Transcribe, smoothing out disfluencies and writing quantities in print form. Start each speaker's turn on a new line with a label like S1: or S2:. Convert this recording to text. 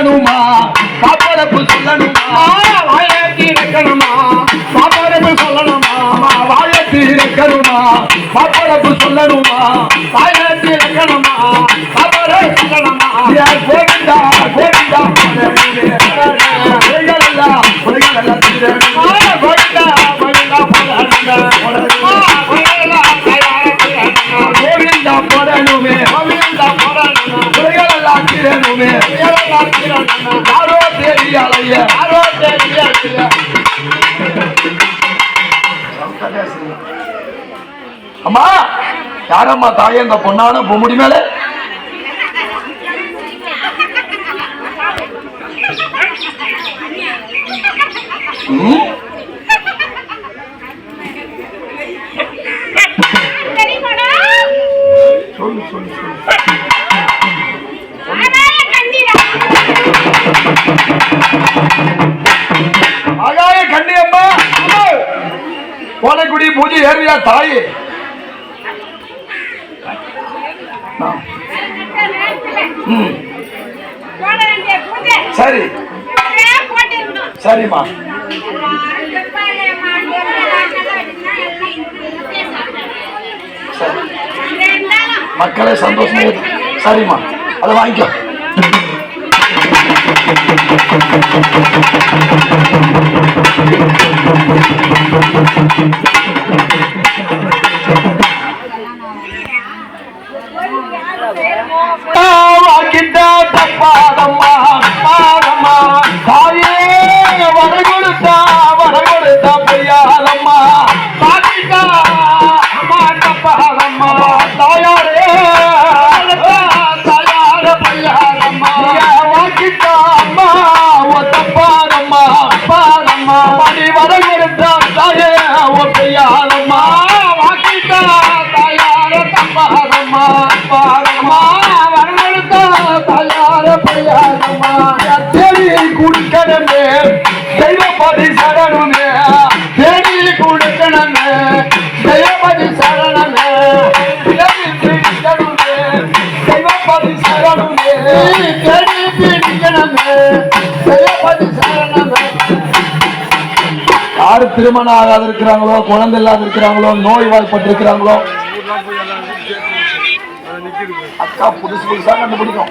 S1: இருக்கணுமா பாப்பரப்பு சொல்லணுமா வாயத்தி இருக்கணுமா பாப்பரப்பு சொல்லணுமா வாயத்தி இருக்கணுமா பாப்பரப்பு சொல்லணுமா வாயத்தி இருக்கணுமா பாப்பரப்பு சொல்லணுமா கோவிந்தா கோவிந்தா கோவிந்தா போடணுமே கோவிந்தா போடணுமே யாரோ தெரியலைய யாரோ தெரியலைய அம்மா யாரம்மா தாயே இந்த பொண்ணான பொம்முடி மேல சொல்லு சொல்லு சொல்லு ஆகாய கண்ணி அம்மா கோலைக்குடி பூஜை ஏறுவியா தாயே சரி சரிம்மா மக்களே சந்தோஷம் சரிம்மா அதை வாங்கிக்கோ தப்பாதம்மா பாதம்மா தாயே வர கொடுத்தா பையாதம்மா பாக்கிட்டா அம்மா தப்பாதம்மா தாயாரே தாயார பையாதம்மா வாக்கிட்டா அம்மா தப்பாதம்மா பாதம்மா மணி வர கொடுத்தா தாயே பையாதம்மா வாக்கிட்டா தாயார தப்பாதம்மா பாதம்மா குடுக்கணுமே தெய்வபதி சரணமே தேடி குடுக்கணுமே தெய்வபதி சரணமே பிடிக்கணுமே தெய்வபதி சரணமே தேடி பிடிக்கணுமே தெய்வபதி சரணமே யாரு திருமணம் ஆகாது இருக்கிறாங்களோ குழந்தை இல்லாத இருக்கிறாங்களோ நோய் வாய்ப்பட்டு இருக்கிறாங்களோ அக்கா புதுசு புதுசா கண்டுபிடிக்கும்